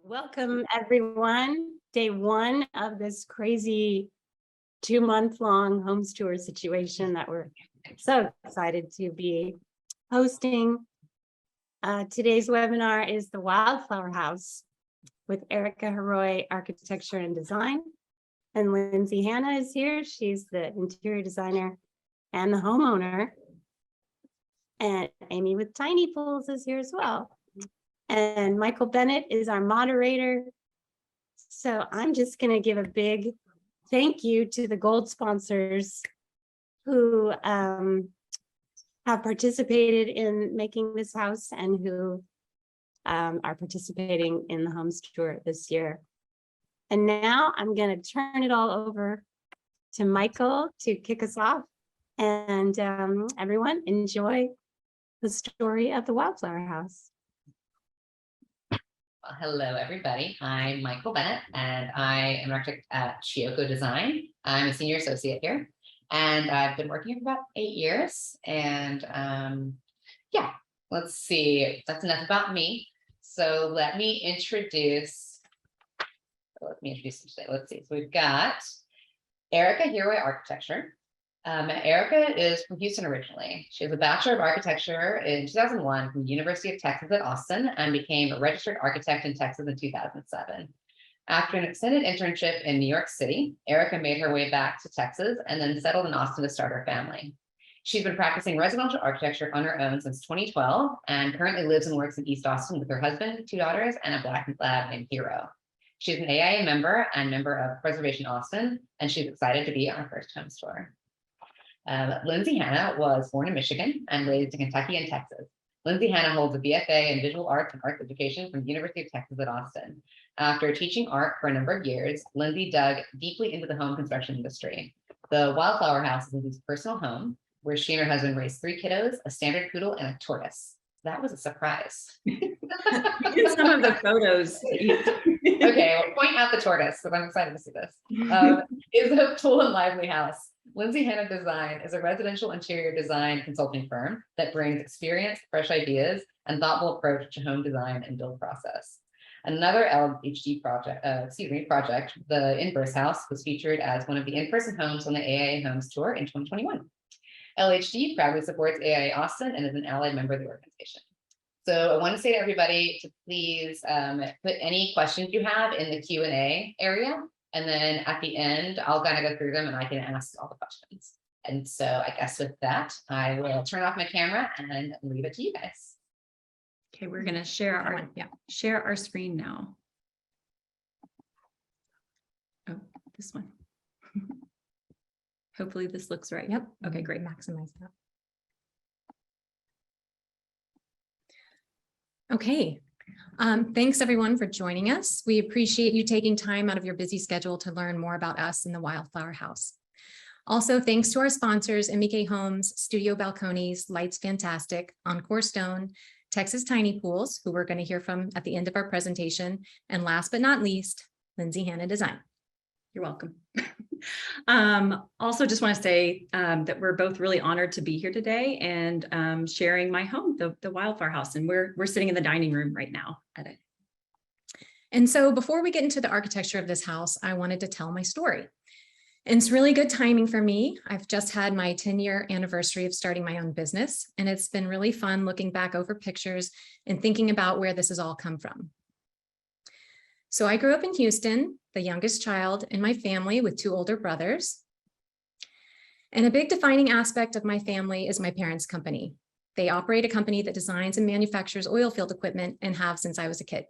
Welcome, everyone. Day one of this crazy 2-month-long homes tour situation that we're so excited to be hosting. Today's webinar is the Wildflower House with Erica Heroy, Architecture and Design. And Lindsay Hanna is here. She's the interior designer and the homeowner. And Amy with Tiny Pools is here as well. And Michael Bennett is our moderator. So I'm just going to give a big thank you to the gold sponsors who have participated in making this house and who are participating in the homes tour this year. And now I'm going to turn it all over to Michael to kick us off. And everyone enjoy the story of the Wildflower House. Well, hello, everybody. I'm Michael Bennett, and I am an architect at Chioco Design. I'm a senior associate here, and I've been working here for about 8 years. And yeah, let's see. That's enough about me. So let me introduce them today. Let's see. So we've got Erica Heroy Architecture. Erica is from Houston originally. She has a Bachelor of Architecture in 2001 from the University of Texas at Austin and became a registered architect in Texas in 2007. After an extended internship in New York City, Erica made her way back to Texas and then settled in Austin to start her family. She's been practicing residential architecture on her own since 2012 and currently lives and works in East Austin with her husband, 2 daughters, and a Black lab named Hero. She's an AIA member and member of Preservation Austin, and she's excited to be on her first homes tour. Lindsay Hanna was born in Michigan and raised in Kentucky and Texas. Lindsay Hanna holds a BFA in Visual Arts and Arts Education from the University of Texas at Austin. After teaching art for a number of years, Lindsay dug deeply into the home construction industry. The Wildflower House is Lindsay's personal home, where she and her husband raised 3 kiddos, a standard poodle, and a tortoise. That was a surprise. Some of the photos. Okay, well, point out the tortoise because I'm excited to see this. Is a full and lively house. Lindsay Hanna Design is a residential interior design consulting firm that brings experience, fresh ideas, and thoughtful approach to home design and build process. Another LHD project, the Inverse House, was featured as one of the in-person homes on the AIA Homes Tour in 2021. LHD proudly supports AIA Austin and is an allied member of the organization. So I want to say to everybody to please put any questions you have in the Q&A area. And then at the end, I'll kind of go through them and I can ask all the questions. And so I guess with that, I will turn off my camera and leave it to you guys. Okay, we're going to share our screen now. Oh, this one. Hopefully this looks right. Yep. Okay, great. Maximize that. Okay. Thanks everyone for joining us. We appreciate you taking time out of your busy schedule to learn more about us in the Wildflower House. Also, thanks to our sponsors, MBK Homes, Studio Balcones, Lights Fantastic, Encore Stone, Texas Tiny Pools, who we're going to hear from at the end of our presentation, and last but not least, Lindsay Hanna Design. You're welcome. Also just want to say that we're both really honored to be here today and sharing my home, the Wildflower House, and we're sitting in the dining room right now at it. And so before we get into the architecture of this house, I wanted to tell my story. And it's really good timing for me. I've just had my 10-year anniversary of starting my own business, and it's been really fun looking back over pictures and thinking about where this has all come from. So I grew up in Houston, the youngest child in my family with 2 older brothers. And a big defining aspect of my family is my parents' company. They operate a company that designs and manufactures oil field equipment and have since I was a kid.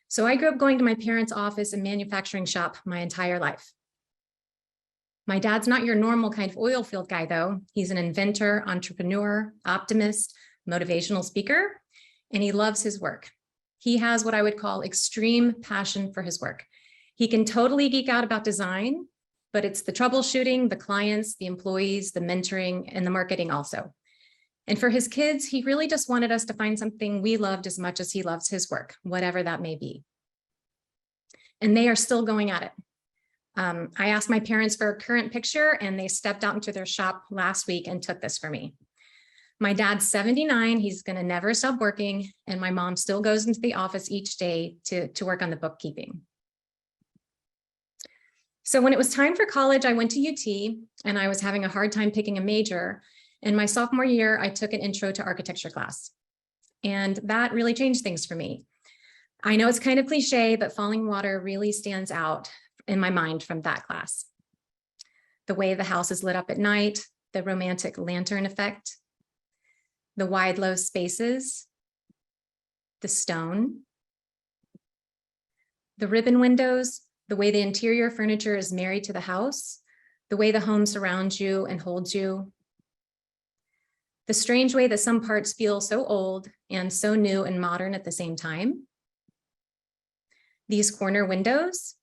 So I grew up going to my parents' office and manufacturing shop my entire life. My dad's not your normal kind of oil field guy though. He's an inventor, entrepreneur, optimist, motivational speaker, and he loves his work. He has what I would call extreme passion for his work. He can totally geek out about design, but it's the troubleshooting, the clients, the employees, the mentoring, and the marketing also. And for his kids, he really just wanted us to find something we loved as much as he loves his work, whatever that may be. And they are still going at it. I asked my parents for a current picture and they stepped out into their shop last week and took this for me. My dad's 79, he's gonna never stop working, and my mom still goes into the office each day to work on the bookkeeping. So when it was time for college, I went to UT and I was having a hard time picking a major. In my sophomore year, I took an intro to architecture class, and that really changed things for me. I know it's kind of cliche, but Falling Water really stands out in my mind from that class. The way the house is lit up at night, the romantic lantern effect, the wide, low spaces, the stone, the ribbon windows, the way the interior furniture is married to the house, the way the home surrounds you and holds you, the strange way that some parts feel so old and so new and modern at the same time, these corner windows,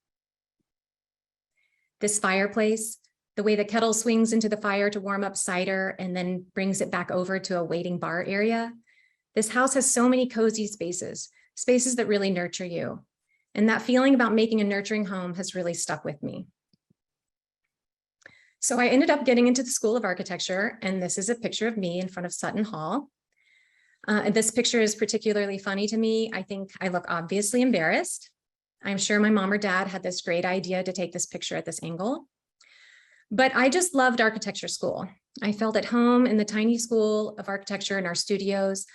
this fireplace, the way the kettle swings into the fire to warm up cider and then brings it back over to a waiting bar area. This house has so many cozy spaces, spaces that really nurture you. And that feeling about making a nurturing home has really stuck with me. So I ended up getting into the School of Architecture, and this is a picture of me in front of Sutton Hall. And this picture is particularly funny to me. I think I look obviously embarrassed. I'm sure my mom or dad had this great idea to take this picture at this angle. But I just loved architecture school. I felt at home in the tiny School of Architecture in our studios.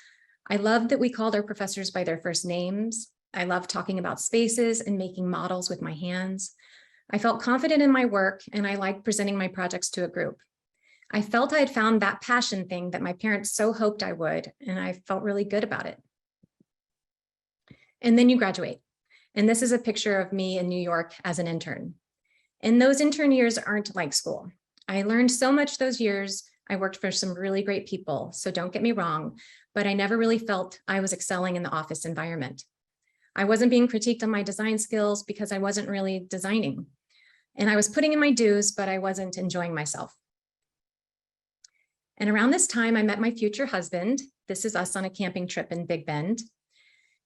I loved that we called our professors by their first names. I loved talking about spaces and making models with my hands. I felt confident in my work, and I liked presenting my projects to a group. I felt I had found that passion thing that my parents so hoped I would, and I felt really good about it. And then you graduate. And this is a picture of me in New York as an intern. And those intern years aren't like school. I learned so much those years. I worked for some really great people, so don't get me wrong, but I never really felt I was excelling in the office environment. I wasn't being critiqued on my design skills because I wasn't really designing. And I was putting in my dues, but I wasn't enjoying myself. And around this time, I met my future husband. This is us on a camping trip in Big Bend.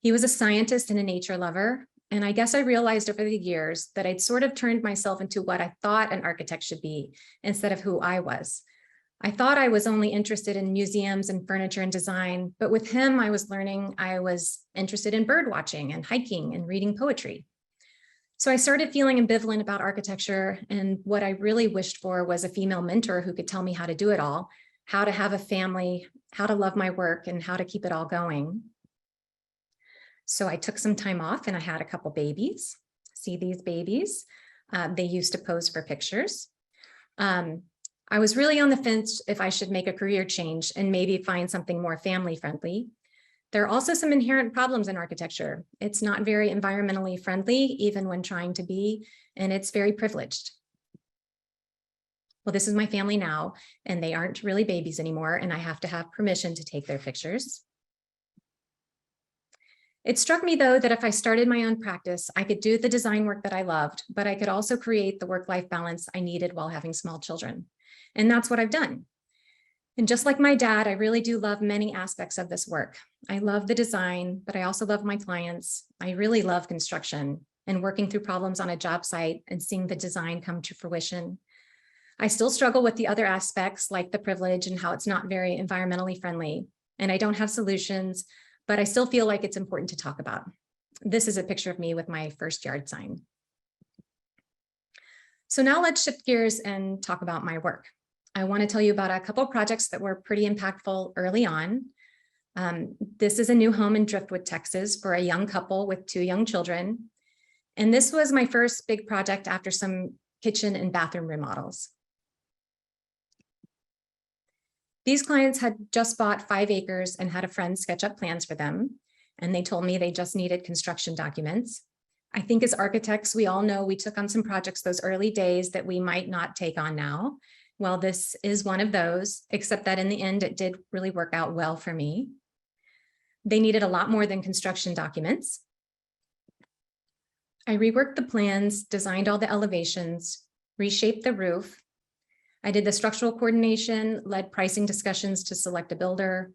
He was a scientist and a nature lover. And I guess I realized over the years that I'd sort of turned myself into what I thought an architect should be instead of who I was. I thought I was only interested in museums and furniture and design, but with him, I was learning I was interested in bird watching and hiking and reading poetry. So I started feeling ambivalent about architecture, and what I really wished for was a female mentor who could tell me how to do it all, how to have a family, how to love my work, and how to keep it all going. So I took some time off and I had a couple babies. See these babies? They used to pose for pictures. I was really on the fence if I should make a career change and maybe find something more family friendly. There are also some inherent problems in architecture. It's not very environmentally friendly, even when trying to be, and it's very privileged. Well, this is my family now, and they aren't really babies anymore, and I have to have permission to take their pictures. It struck me, though, that if I started my own practice, I could do the design work that I loved, but I could also create the work-life balance I needed while having small children. And that's what I've done. And just like my dad, I really do love many aspects of this work. I love the design, but I also love my clients. I really love construction and working through problems on a job site and seeing the design come to fruition. I still struggle with the other aspects like the privilege and how it's not very environmentally friendly. And I don't have solutions, but I still feel like it's important to talk about. This is a picture of me with my first yard sign. So now let's shift gears and talk about my work. I want to tell you about a couple of projects that were pretty impactful early on. This is a new home in Driftwood, Texas for a young couple with 2 young children. And this was my first big project after some kitchen and bathroom remodels. These clients had just bought 5 acres and had a friend sketch up plans for them. And they told me they just needed construction documents. I think as architects, we all know we took on some projects those early days that we might not take on now. Well, this is one of those, except that in the end, it did really work out well for me. They needed a lot more than construction documents. I reworked the plans, designed all the elevations, reshaped the roof. I did the structural coordination, led pricing discussions to select a builder.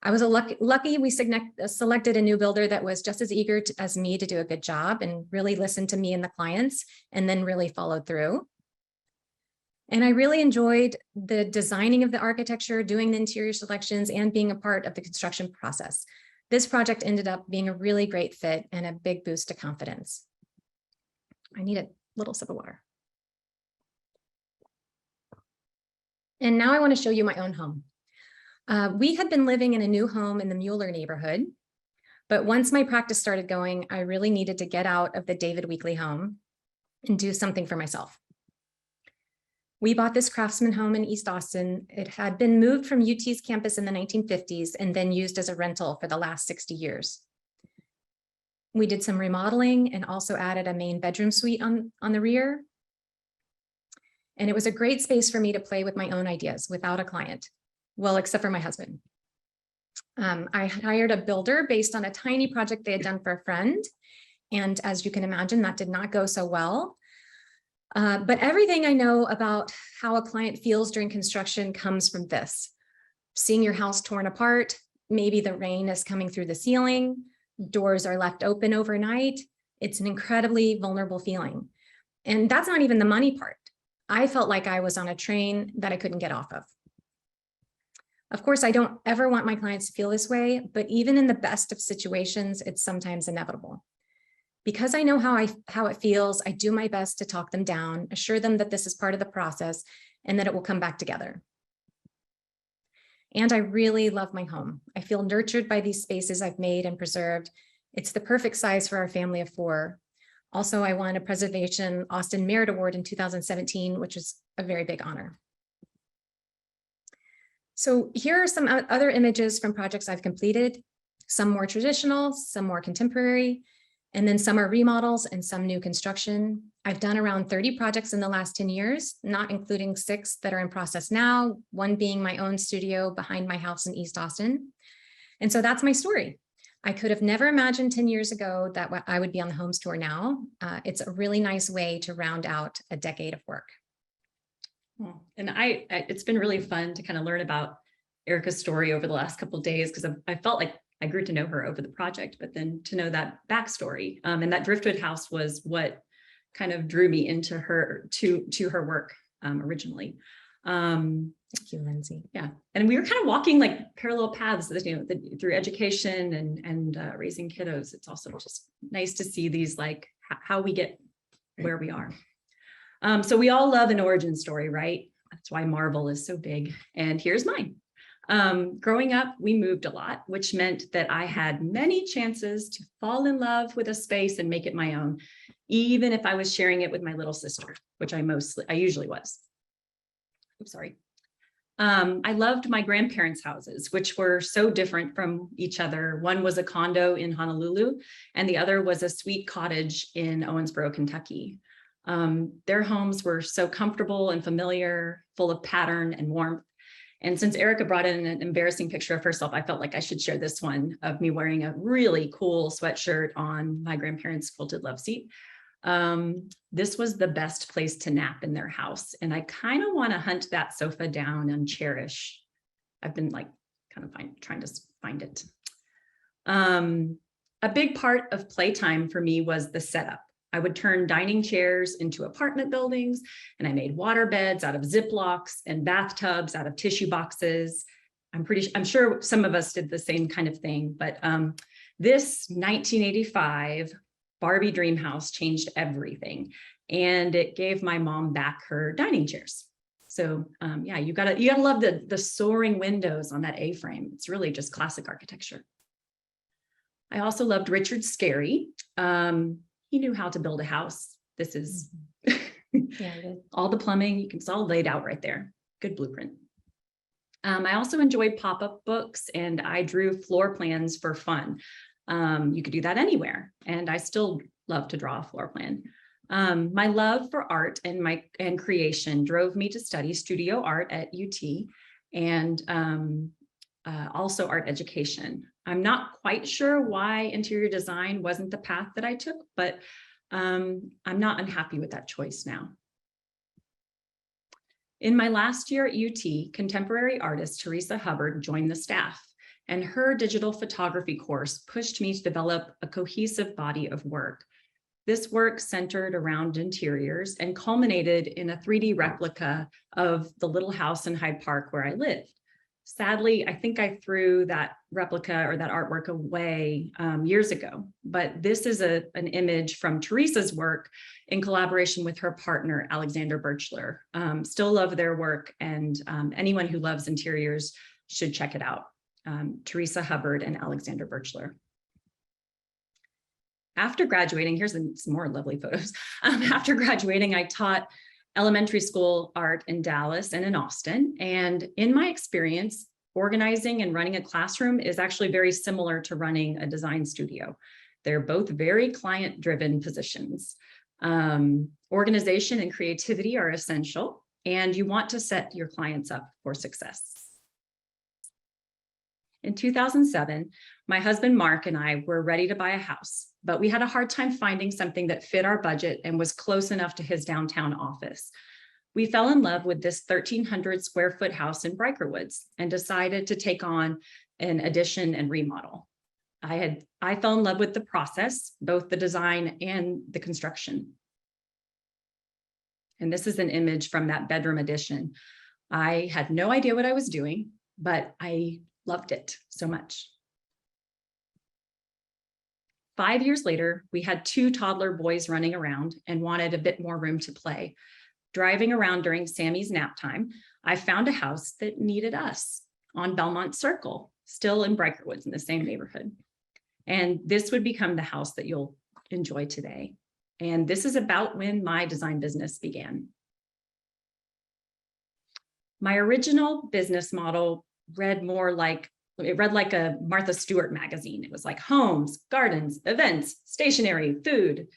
I was lucky we selected a new builder that was just as eager as me to do a good job and really listened to me and the clients, and then really followed through. And I really enjoyed the designing of the architecture, doing the interior selections, and being a part of the construction process. This project ended up being a really great fit and a big boost to confidence. I need a little sip of water. And now I want to show you my own home. We had been living in a new home in the Mueller neighborhood, but once my practice started going, I really needed to get out of the David Weekley home and do something for myself. We bought this craftsman home in East Austin. It had been moved from UT's campus in the 1950s and then used as a rental for the last 60 years. We did some remodeling and also added a main bedroom suite on the rear. And it was a great space for me to play with my own ideas without a client. Well, except for my husband. I hired a builder based on a tiny project they had done for a friend. And as you can imagine, that did not go so well. But everything I know about how a client feels during construction comes from this. Seeing your house torn apart, maybe the rain is coming through the ceiling, doors are left open overnight. It's an incredibly vulnerable feeling. And that's not even the money part. I felt like I was on a train that I couldn't get off of. Of course, I don't ever want my clients to feel this way, but even in the best of situations, it's sometimes inevitable. Because I know how it feels, I do my best to talk them down, assure them that this is part of the process and that it will come back together. And I really love my home. I feel nurtured by these spaces I've made and preserved. It's the perfect size for our family of 4. Also, I won a Preservation Austin Merit Award in 2017, which is a very big honor. So here are some other images from projects I've completed, some more traditional, some more contemporary, and then some are remodels and some new construction. I've done around 30 projects in the last 10 years, not including 6 that are in process now, one being my own studio behind my house in East Austin. And so that's my story. I could have never imagined 10 years ago that I would be on the Homes Tour now. It's a really nice way to round out a decade of work. And it's been really fun to kind of learn about Erica's story over the last couple of days, because I felt like I grew to know her over the project, but then to know that backstory. And that driftwood house was what kind of drew me into her to her work originally. Thank you, Lindsay. Yeah, and we were kind of walking like parallel paths, through education and raising kiddos. It's also just nice to see these, like how we get where we are. So we all love an origin story, right? That's why Marvel is so big. And here's mine. Growing up, we moved a lot, which meant that I had many chances to fall in love with a space and make it my own, even if I was sharing it with my little sister, which I usually was. I'm sorry. I loved my grandparents' houses, which were so different from each other. One was a condo in Honolulu, and the other was a sweet cottage in Owensboro, Kentucky. Their homes were so comfortable and familiar, full of pattern and warmth. And since Erica brought in an embarrassing picture of herself, I felt like I should share this one of me wearing a really cool sweatshirt on my grandparents' quilted love seat. This was the best place to nap in their house. And I kind of want to hunt that sofa down and cherish. I've been like kind of trying to find it. A big part of playtime for me was the setup. I would turn dining chairs into apartment buildings, and I made water beds out of Ziplocs and bathtubs out of tissue boxes. I'm sure some of us did the same kind of thing, but this 1985 Barbie dream house changed everything, and it gave my mom back her dining chairs. So yeah, you gotta love the soaring windows on that A-frame. It's really just classic architecture. I also loved Richard Scarry. He knew how to build a house. This is all the plumbing. It's all laid out right there. Good blueprint. I also enjoyed pop-up books, and I drew floor plans for fun. You could do that anywhere, and I still love to draw a floor plan. My love for art and creation drove me to study studio art at UT, and also art education. I'm not quite sure why interior design wasn't the path that I took, but I'm not unhappy with that choice now. In my last year at UT, contemporary artist Teresa Hubbard joined the staff, and her digital photography course pushed me to develop a cohesive body of work. This work centered around interiors and culminated in a 3D replica of the little house in Hyde Park where I live. Sadly, I think I threw that replica or that artwork away years ago, but this is an image from Teresa's work in collaboration with her partner, Alexander Birchler. Still love their work, and anyone who loves interiors should check it out. Teresa Hubbard and Alexander Birchler. After graduating, here's some more lovely photos. After graduating, I taught elementary school art in Dallas and in Austin. And in my experience, organizing and running a classroom is actually very similar to running a design studio. They're both very client-driven positions. Organization and creativity are essential, and you want to set your clients up for success. In 2007, my husband, Mark, and I were ready to buy a house, but we had a hard time finding something that fit our budget and was close enough to his downtown office. We fell in love with this 1,300 square foot house in Woods and decided to take on an addition and remodel. I fell in love with the process, both the design and the construction. And this is an image from that bedroom addition. I had no idea what I was doing, but I loved it so much. 5 years later, we had 2 toddler boys running around and wanted a bit more room to play. Driving around during Sammy's nap time, I found a house that needed us on Belmont Circle, still in Woods in the same neighborhood. And this would become the house that you'll enjoy today. And this is about when my design business began. My original business model read like a Martha Stewart magazine. It was like homes, gardens, events, stationery, food.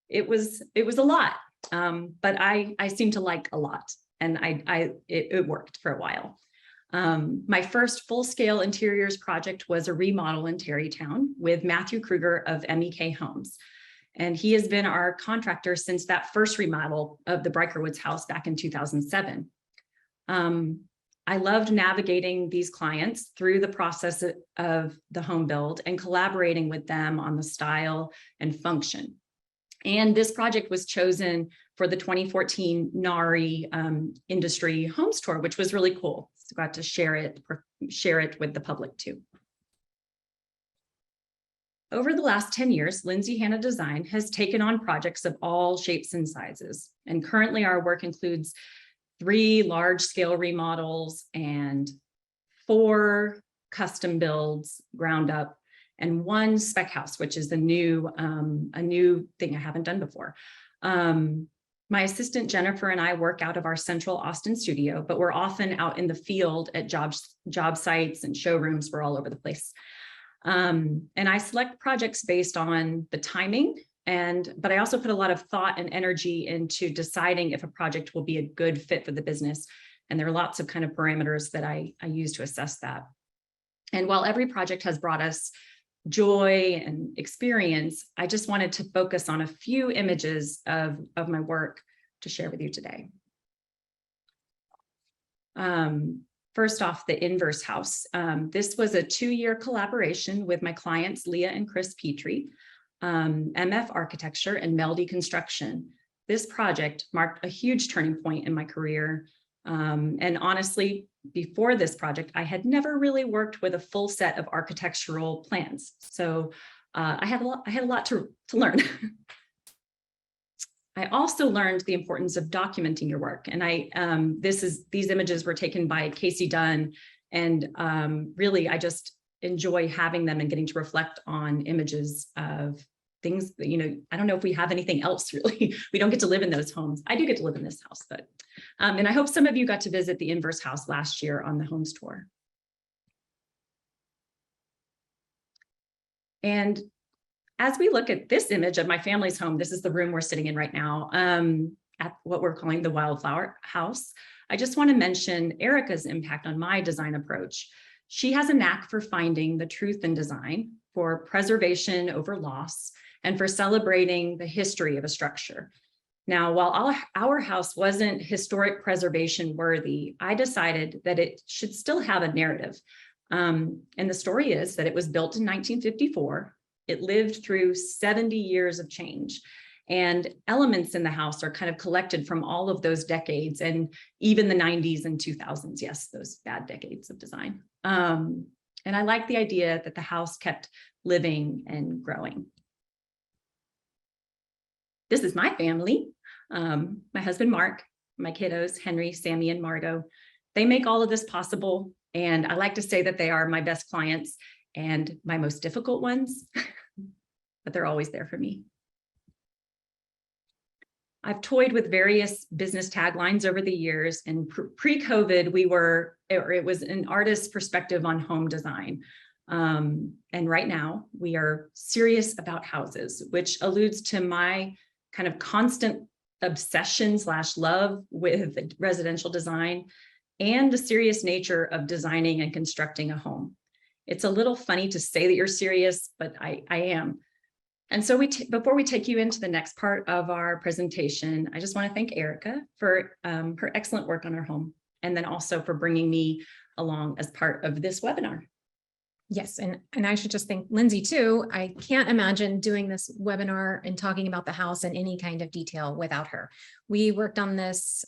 It was a lot, but I seem to like a lot, and it worked for a while. My first full-scale interiors project was a remodel in Tarrytown with Matthew Kruger of MEK Homes. And he has been our contractor since that first remodel of the Woods house back in 2007. I loved navigating these clients through the process of the home build and collaborating with them on the style and function. And this project was chosen for the 2014 NARI Industry Homes Tour, which was really cool. So I got to share it with the public too. Over the last 10 years, Lindsay Hanna Design has taken on projects of all shapes and sizes. And currently our work includes 3 large-scale remodels and 4 custom builds, ground up, and 1 spec house, which is a new thing I haven't done before. My assistant Jennifer and I work out of our central Austin studio, but we're often out in the field at job sites and showrooms. We're all over the place. And I select projects based on the timing, but I also put a lot of thought and energy into deciding if a project will be a good fit for the business. And there are lots of kind of parameters that I use to assess that. And while every project has brought us joy and experience, I just wanted to focus on a few images of my work to share with you today. First off, the Inverse House. This was a 2-year collaboration with my clients, Leah and Chris Petrie, MF Architecture and Melody Construction. This project marked a huge turning point in my career. And honestly, before this project, I had never really worked with a full set of architectural plans. So I had a lot to learn. I also learned the importance of documenting your work. And these images were taken by Casey Dunn. And really, I just enjoy having them and getting to reflect on images of things that, I don't know if we have anything else really. We don't get to live in those homes. I do get to live in this house, but, and I hope some of you got to visit the Inverse House last year on the Homes Tour. And as we look at this image of my family's home, this is the room we're sitting in right now, at what we're calling the Wildflower House. I just want to mention Erica's impact on my design approach. She has a knack for finding the truth in design, for preservation over loss, and for celebrating the history of a structure. Now, while our house wasn't historic preservation worthy, I decided that it should still have a narrative. And the story is that it was built in 1954. It lived through 70 years of change. And elements in the house are kind of collected from all of those decades, and even the 90s and 2000s. Yes, those bad decades of design. And I like the idea that the house kept living and growing. This is my family. My husband, Mark, my kiddos, Henry, Sammy, and Margot. They make all of this possible. And I like to say that they are my best clients and my most difficult ones, but they're always there for me. I've toyed with various business taglines over the years, and pre-COVID, it was an artist's perspective on home design. And right now we are serious about houses, which alludes to my kind of constant obsession / love with residential design and the serious nature of designing and constructing a home. It's a little funny to say that you're serious, but I am. And so before we take you into the next part of our presentation, I just want to thank Erica for her excellent work on our home, and then also for bringing me along as part of this webinar. Yes, and I should just thank Lindsay too. I can't imagine doing this webinar and talking about the house in any kind of detail without her. We worked on this.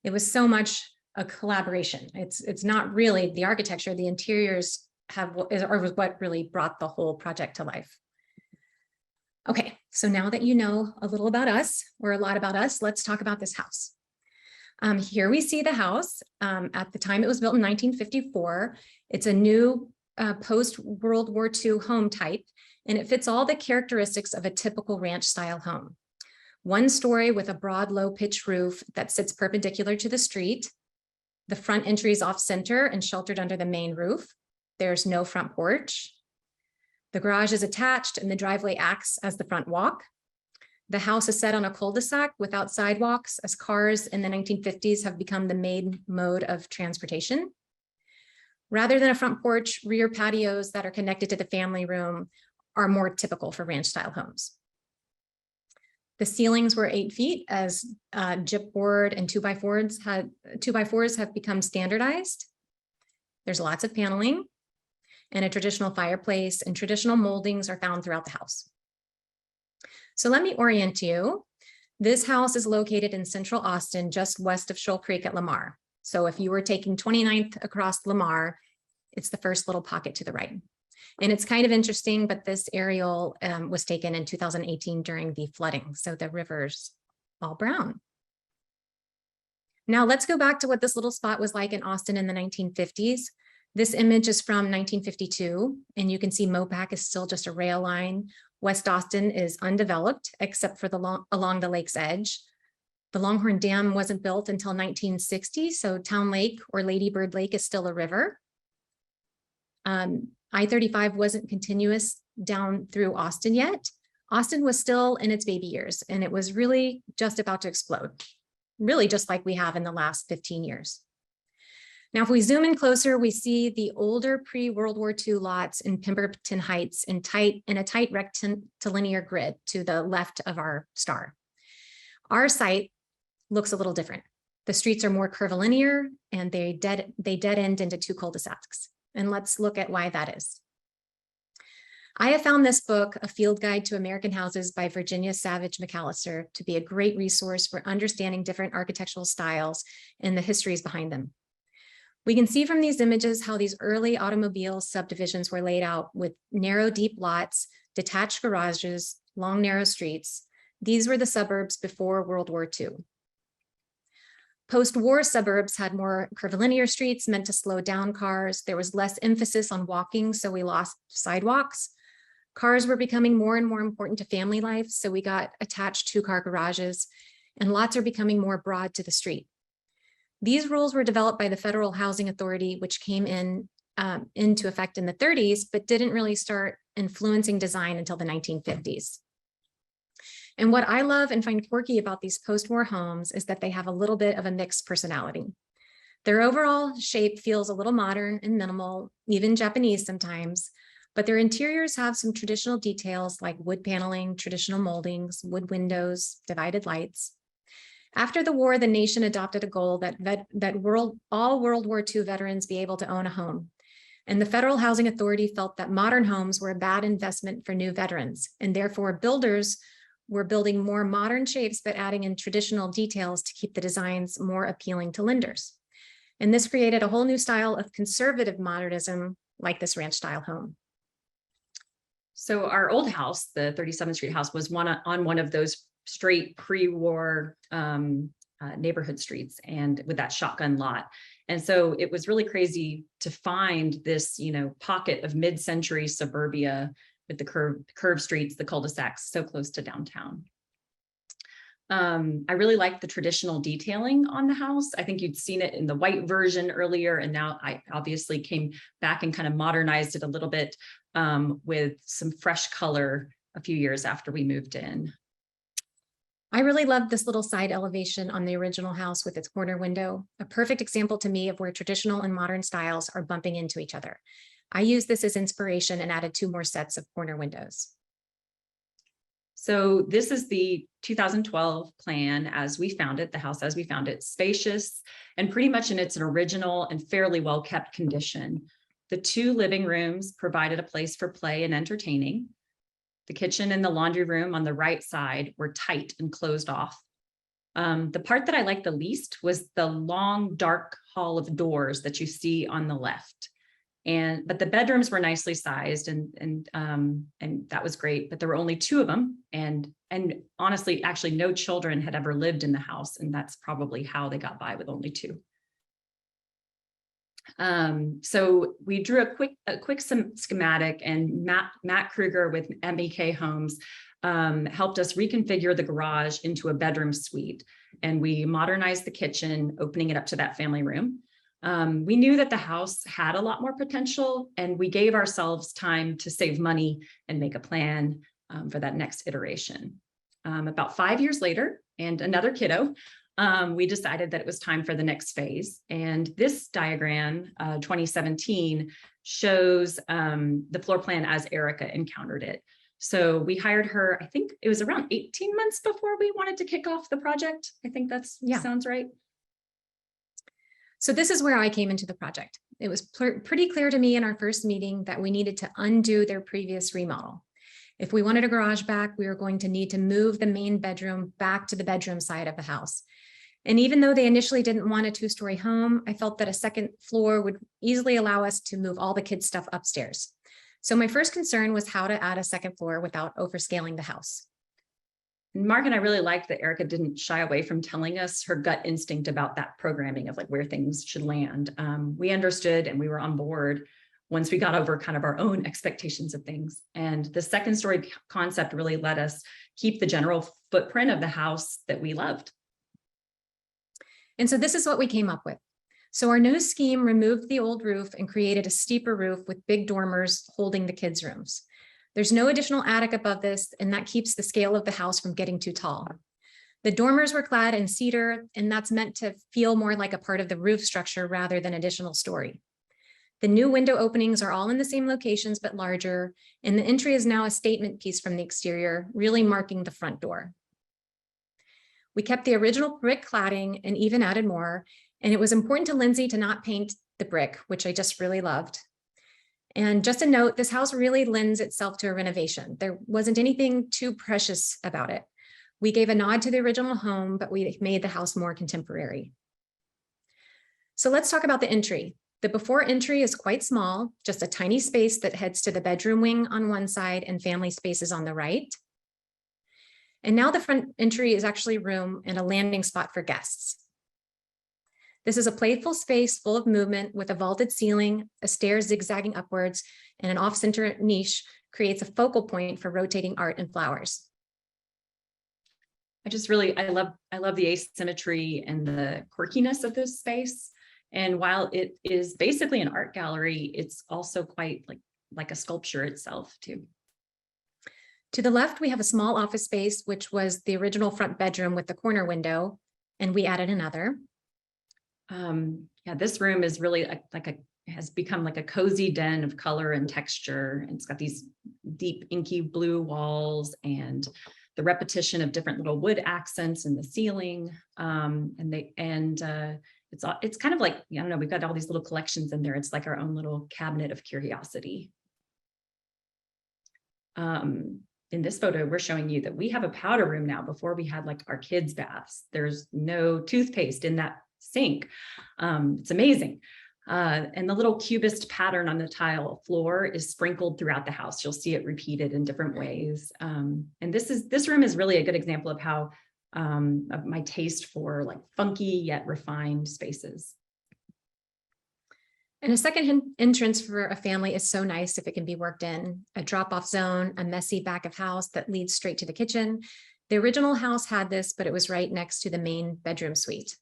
It was so much a collaboration. It's not really the architecture, the interiors was what really brought the whole project to life. Okay, so now that you know a little about us, or a lot about us, let's talk about this house. Here we see the house. At the time it was built in 1954. It's a new post-World War II home type, and it fits all the characteristics of a typical ranch style home. One story with a broad, low pitch roof that sits perpendicular to the street. The front entry is off center and sheltered under the main roof. There's no front porch. The garage is attached and the driveway acts as the front walk. The house is set on a cul-de-sac without sidewalks, as cars in the 1950s have become the main mode of transportation. Rather than a front porch, rear patios that are connected to the family room are more typical for ranch style homes. The ceilings were 8 feet, as gypboard and 2x4s have become standardized. There's lots of paneling, and a traditional fireplace and traditional moldings are found throughout the house. So let me orient you. This house is located in central Austin, just west of Shoal Creek at Lamar. So if you were taking 29th across Lamar, it's the first little pocket to the right. And it's kind of interesting, but this aerial was taken in 2018 during the flooding. So the river's all brown. Now let's go back to what this little spot was like in Austin in the 1950s. This image is from 1952, and you can see Mopac is still just a rail line. West Austin is undeveloped, except for along the lake's edge. The Longhorn Dam wasn't built until 1960, so Town Lake, or Lady Bird Lake, is still a river. I-35 wasn't continuous down through Austin yet. Austin was still in its baby years, and it was really just about to explode, really just like we have in the last 15 years. Now, if we zoom in closer, we see the older pre-World War II lots in Pemberton Heights in a tight rectilinear grid to the left of our star. Our site looks a little different. The streets are more curvilinear, and they dead end into 2 cul-de-sacs. And let's look at why that is. I have found this book, A Field Guide to American Houses by Virginia Savage McAllister, to be a great resource for understanding different architectural styles and the histories behind them. We can see from these images how these early automobile subdivisions were laid out with narrow, deep lots, detached garages, long, narrow streets. These were the suburbs before World War II. Post-war suburbs had more curvilinear streets meant to slow down cars. There was less emphasis on walking, so we lost sidewalks. Cars were becoming more and more important to family life, so we got attached 2-car garages, and lots are becoming more broad to the street. These rules were developed by the Federal Housing Authority, which came into effect in the 30s, but didn't really start influencing design until the 1950s. And what I love and find quirky about these post-war homes is that they have a little bit of a mixed personality. Their overall shape feels a little modern and minimal, even Japanese sometimes, but their interiors have some traditional details like wood paneling, traditional moldings, wood windows, divided lights. After the war, the nation adopted a goal that all World War II veterans be able to own a home. And the Federal Housing Authority felt that modern homes were a bad investment for new veterans, and therefore builders we're building more modern shapes, but adding in traditional details to keep the designs more appealing to lenders. And this created a whole new style of conservative modernism, like this ranch style home. So our old house, the 37th Street house, was on one of those straight pre-war neighborhood streets, and with that shotgun lot. And so it was really crazy to find this, pocket of mid-century suburbia with the curved streets, the cul-de-sacs so close to downtown. I really like the traditional detailing on the house. I think you'd seen it in the white version earlier, and now I obviously came back and kind of modernized it a little bit with some fresh color a few years after we moved in. I really love this little side elevation on the original house with its corner window, a perfect example to me of where traditional and modern styles are bumping into each other. I used this as inspiration and added 2 more sets of corner windows. So this is the 2012 plan as we found it, the house as we found it, spacious and pretty much in its original and fairly well kept condition. The 2 living rooms provided a place for play and entertaining. The kitchen and the laundry room on the right side were tight and closed off. The part that I liked the least was the long, dark hall of doors that you see on the left. But the bedrooms were nicely sized and that was great, but there were only 2 of them. And honestly, actually no children had ever lived in the house, and that's probably how they got by with only 2. So we drew a quick schematic, and Matt Kruger with MEK Homes helped us reconfigure the garage into a bedroom suite, and we modernized the kitchen, opening it up to that family room. We knew that the house had a lot more potential, and we gave ourselves time to save money and make a plan for that next iteration. About 5 years later, and another kiddo, we decided that it was time for the next phase. And this diagram, 2017, shows the floor plan as Erica encountered it. So we hired her, I think it was around 18 months before we wanted to kick off the project. I think sounds right. So this is where I came into the project. It was pretty clear to me in our first meeting that we needed to undo their previous remodel. If we wanted a garage back, we were going to need to move the main bedroom back to the bedroom side of the house. And even though they initially didn't want a 2-story home, I felt that a second floor would easily allow us to move all the kids' stuff upstairs. So my first concern was how to add a second floor without overscaling the house. Mark and I really liked that Erica didn't shy away from telling us her gut instinct about that programming of like where things should land. We understood and we were on board once we got over kind of our own expectations of things. And the second story concept really let us keep the general footprint of the house that we loved. And so this is what we came up with. So our new scheme removed the old roof and created a steeper roof with big dormers holding the kids' rooms. There's no additional attic above this, and that keeps the scale of the house from getting too tall. The dormers were clad in cedar, and that's meant to feel more like a part of the roof structure rather than additional story. The new window openings are all in the same locations, but larger, and the entry is now a statement piece from the exterior, really marking the front door. We kept the original brick cladding and even added more, and it was important to Lindsay to not paint the brick, which I just really loved. And just a note, this house really lends itself to a renovation. There wasn't anything too precious about it. We gave a nod to the original home, but we made the house more contemporary. So let's talk about the entry. The before entry is quite small, just a tiny space that heads to the bedroom wing on one side and family spaces on the right. And now the front entry is actually room and a landing spot for guests. This is a playful space full of movement with a vaulted ceiling, a stair zigzagging upwards, and an off-center niche creates a focal point for rotating art and flowers. I love the asymmetry and the quirkiness of this space. And while it is basically an art gallery, it's also quite like a sculpture itself too. To the left, we have a small office space, which was the original front bedroom with the corner window, and we added another. This room is really has become like a cozy den of color and texture. And it's got these deep inky blue walls and the repetition of different little wood accents in the ceiling. It's kind of like, I don't know, we've got all these little collections in there. It's like our own little cabinet of curiosity. in this photo, we're showing you that we have a powder room now. Before we had like our kids' baths. There's no toothpaste in that sink. It's amazing. And the little cubist pattern on the tile floor is sprinkled throughout the house. You'll see it repeated in different ways. And this room is really a good example of how of my taste for like funky yet refined spaces. And a second entrance for a family is so nice if it can be worked in. A drop-off zone, a messy back of house that leads straight to the kitchen. The original house had this, but it was right next to the main bedroom suite.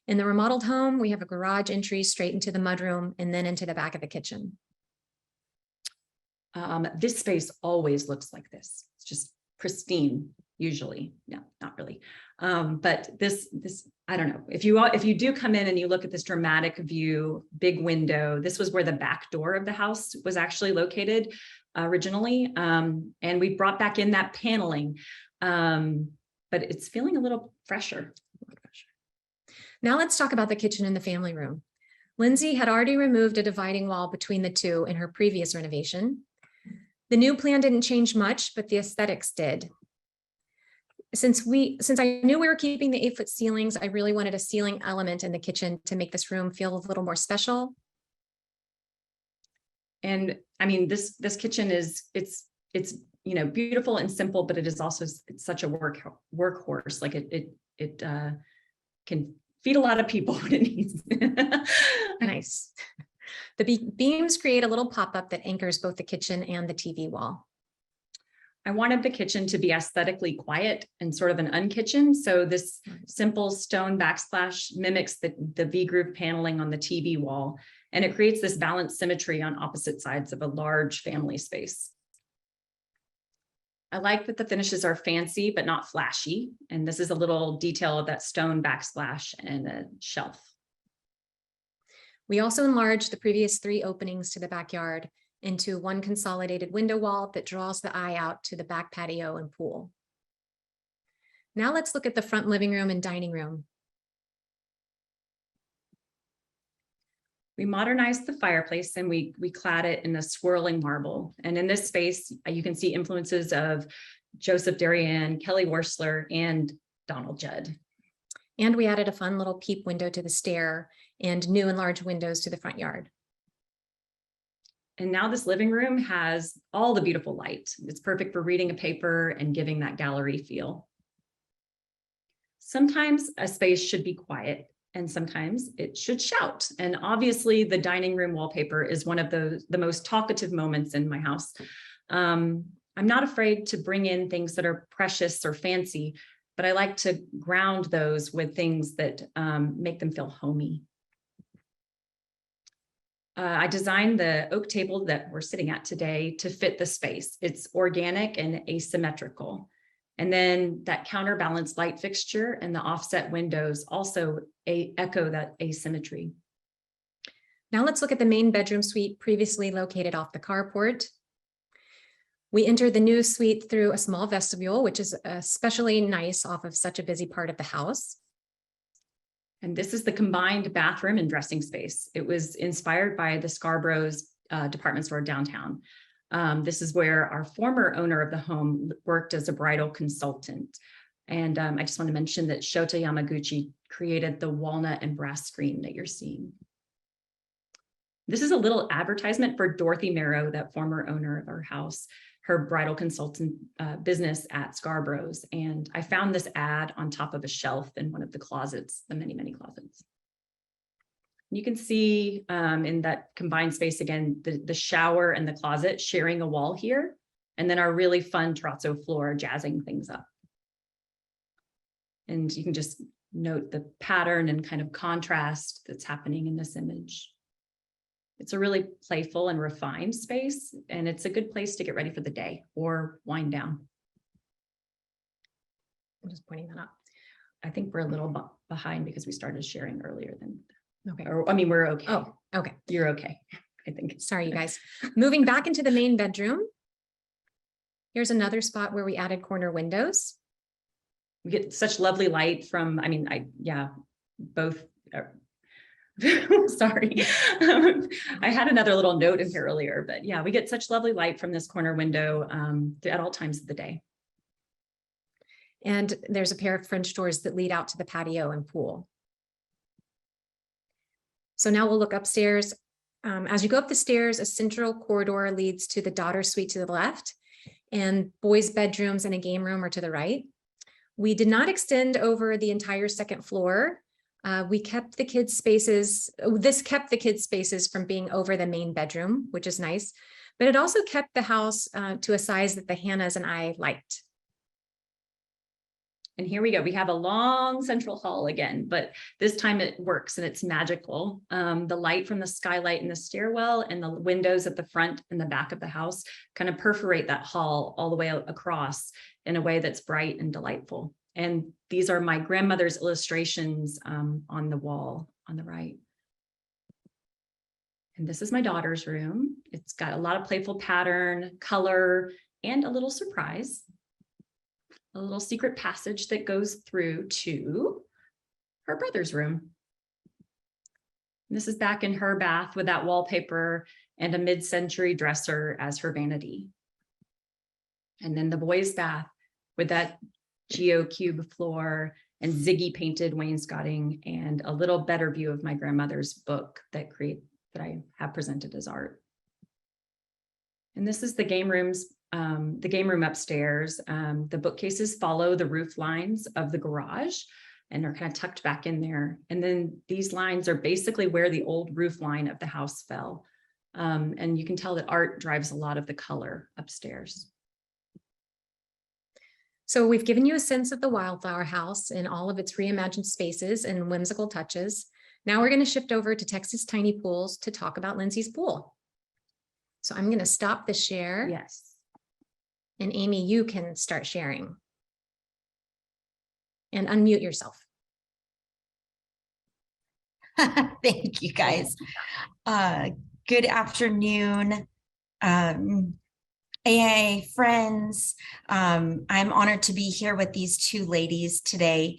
In the remodeled home, we have a garage entry straight into the mudroom and then into the back of the kitchen. This space always looks like this. It's just pristine, usually. No, not really. But this, I don't know. If you do come in and you look at this dramatic view, big window, this was where the back door of the house was actually located originally. And we brought back in that paneling, but it's feeling a little fresher. Now let's talk about the kitchen and the family room. Lindsay had already removed a dividing wall between the two in her previous renovation. The new plan didn't change much, but the aesthetics did. Since I knew we were keeping the 8-foot ceilings, I really wanted a ceiling element in the kitchen to make this room feel a little more special. And I mean, this kitchen is, it's you know, beautiful and simple, but it is also, it's such a workhorse. Like it can feed a lot of people when it needs. Nice. The beams create a little pop-up that anchors both the kitchen and the TV wall. I wanted the kitchen to be aesthetically quiet and sort of an unkitchen. So this simple stone backsplash mimics the V-groove paneling on the TV wall, and it creates this balanced symmetry on opposite sides of a large family space. I like that the finishes are fancy, but not flashy. And this is a little detail of that stone backsplash and a shelf. We also enlarged the previous 3 openings to the backyard into one consolidated window wall that draws the eye out to the back patio and pool. Now let's look at the front living room and dining room. We modernized the fireplace and we clad it in a swirling marble. And in this space, you can see influences of Joseph Darien, Kelly Worsler, and Donald Judd. And we added a fun little peep window to the stair and new and large windows to the front yard. And now this living room has all the beautiful light. It's perfect for reading a paper and giving that gallery feel. Sometimes a space should be quiet and sometimes it should shout. And obviously the dining room wallpaper is one of the most talkative moments in my house. I'm not afraid to bring in things that are precious or fancy, but I like to ground those with things that make them feel homey. I designed the oak table that we're sitting at today to fit the space. It's organic and asymmetrical. And then that counterbalance light fixture and the offset windows also echo that asymmetry. Now let's look at the main bedroom suite previously located off the carport. We entered the new suite through a small vestibule, which is especially nice off of such a busy part of the house. And this is the combined bathroom and dressing space. It was inspired by the Scarborough's department store downtown. This is where our former owner of the home worked as a bridal consultant. And I just want to mention that Shota Yamaguchi created the walnut and brass screen that you're seeing. This is a little advertisement for Dorothy Merrow, that former owner of our house, her bridal consultant business at Scarborough's. And I found this ad on top of a shelf in one of the closets, the many, many closets. You can see in that combined space, again, the shower and the closet sharing a wall here, and then our really fun terrazzo floor jazzing things up. And you can just note the pattern and kind of contrast that's happening in this image. It's a really playful and refined space, and it's a good place to get ready for the day or wind down. I'm just pointing that out. I think we're a little behind because we started sharing earlier than. Okay. Or, I mean, we're okay. Oh, okay. You're okay, I think. Sorry, you guys. Moving back into the main bedroom. Here's another spot where we added corner windows. We get such lovely light from, I mean, both Sorry. I had another little note in here earlier, but yeah, we get such lovely light from this corner window at all times of the day. And there's a pair of French doors that lead out to the patio and pool. So now we'll look upstairs. As you go up the stairs, a central corridor leads to the daughter suite to the left, and boys' bedrooms and a game room are to the right. We did not extend over the entire second floor. We kept the kids' spaces. This kept the kids' spaces from being over the main bedroom, which is nice, but it also kept the house to a size that the Hannahs and I liked. And here we go. We have a long central hall again, but this time it works and it's magical. The light from the skylight in the stairwell and the windows at the front and the back of the house kind of perforate that hall all the way across in a way that's bright and delightful. And these are my grandmother's illustrations on the wall on the right. And this is my daughter's room. It's got a lot of playful pattern, color, and a little surprise. A little secret passage that goes through to her brother's room. And this is back in her bath with that wallpaper and a mid-century dresser as her vanity. And then the boys' bath with that geocube floor and Ziggy painted wainscoting and a little better view of my grandmother's book that I have presented as art. And this is the game room upstairs. The bookcases follow the roof lines of the garage and are kind of tucked back in there. And then these lines are basically where the old roof line of the house fell. And you can tell that art drives a lot of the color upstairs. So we've given you a sense of the Wildflower House and all of its reimagined spaces and whimsical touches. Now we're going to shift over to Texas Tiny Pools to talk about Lindsay's pool. So I'm going to stop the share. Yes. And Amy, you can start sharing. And unmute yourself. Thank you, guys. Good afternoon, AIA friends. I'm honored to be here with these two ladies today